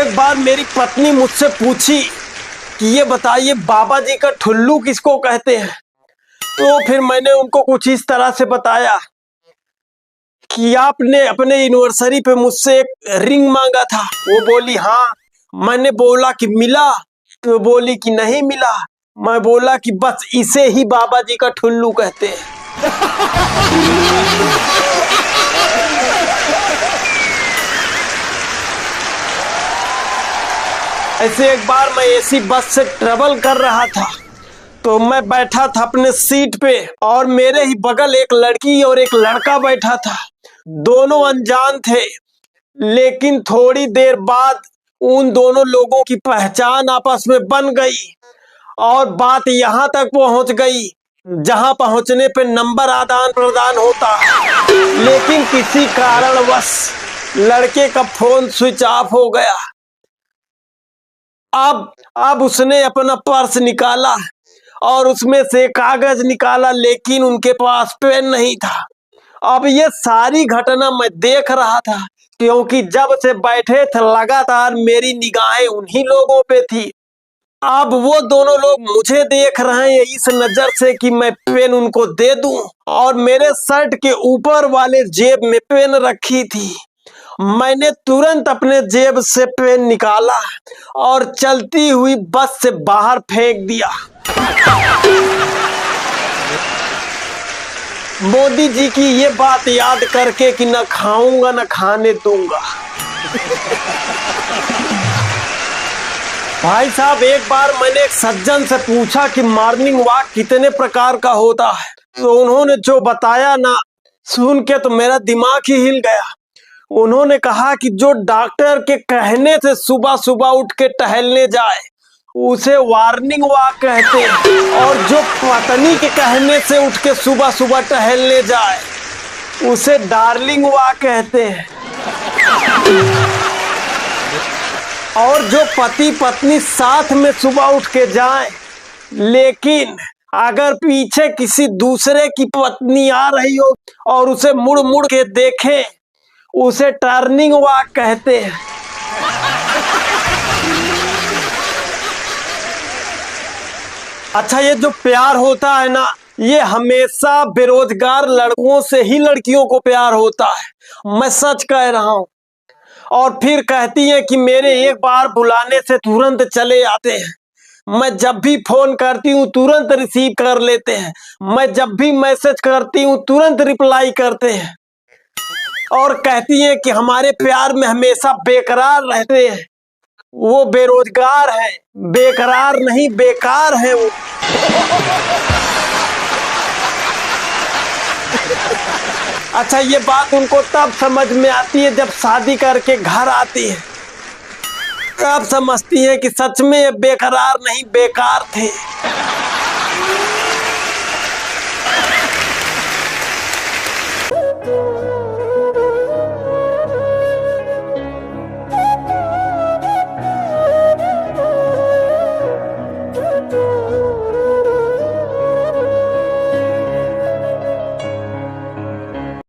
एक बार मेरी पत्नी मुझसे पूछी कि ये बताइए बाबा जी का ठुल्लू किसको कहते हैं। तो फिर मैंने उनको कुछ इस तरह से बताया कि आपने अपने एनिवर्सरी पे मुझसे एक रिंग मांगा था। वो बोली हाँ। मैंने बोला कि मिला? तो बोली कि नहीं मिला। मैं बोला कि बस इसे ही बाबा जी का ठुल्लू कहते हैं। ऐसे एक बार मैं एसी बस से ट्रेवल कर रहा था, तो मैं बैठा था अपने सीट पे और मेरे ही बगल एक लड़की और एक लड़का बैठा था। दोनों अनजान थे, लेकिन थोड़ी देर बाद उन दोनों लोगों की पहचान आपस में बन गई और बात यहाँ तक पहुँच गई जहाँ पहुँचने पे नंबर आदान प्रदान होता। लेकिन किसी कारणवश लड़के का फोन स्विच ऑफ हो गया। अब उसने अपना पर्स निकाला और उसमें से कागज निकाला, लेकिन उनके पास पेन नहीं था। अब ये सारी घटना मैं देख रहा था, क्योंकि जब से बैठे थे लगातार मेरी निगाहें उन्हीं लोगों पे थी। अब वो दोनों लोग मुझे देख रहे हैं इस नजर से कि मैं पेन उनको दे दूं, और मेरे शर्ट के ऊपर वाले जेब में पेन रखी थी। मैंने तुरंत अपने जेब से पेन निकाला और चलती हुई बस से बाहर फेंक दिया। मोदी जी की ये बात याद करके कि न खाऊंगा न खाने दूंगा। भाई साहब, एक बार मैंने एक सज्जन से पूछा कि मॉर्निंग वॉक कितने प्रकार का होता है, तो उन्होंने जो बताया ना, सुन के तो मेरा दिमाग ही हिल गया। उन्होंने कहा कि जो डॉक्टर के कहने से सुबह सुबह उठ के टहलने जाए उसे वार्निंग वॉक कहते हैं, और जो पत्नी के कहने से उठ के सुबह सुबह टहलने जाए उसे डार्लिंग वॉक कहते हैं। और जो पति पत्नी साथ में सुबह उठ के जाएं, लेकिन अगर पीछे किसी दूसरे की पत्नी आ रही हो और उसे मुड़ मुड़ के देखें, उसे टर्निंग वॉक कहते हैं। अच्छा, ये जो प्यार होता है ना, ये हमेशा बेरोजगार लड़कों से ही लड़कियों को प्यार होता है। मैं सच कह रहा हूँ। और फिर कहती है कि मेरे एक बार बुलाने से तुरंत चले आते हैं। मैं जब भी फोन करती हूँ तुरंत रिसीव कर लेते हैं। मैं जब भी मैसेज करती हूँ तुरंत रिप्लाई करते हैं। और कहती है कि हमारे प्यार में हमेशा बेकरार रहते हैं। वो बेरोजगार है, बेकरार नहीं, बेकार है वो। अच्छा, ये बात उनको तब समझ में आती है जब शादी करके घर आती है, तब समझती है कि सच में बेकरार नहीं, बेकार थे।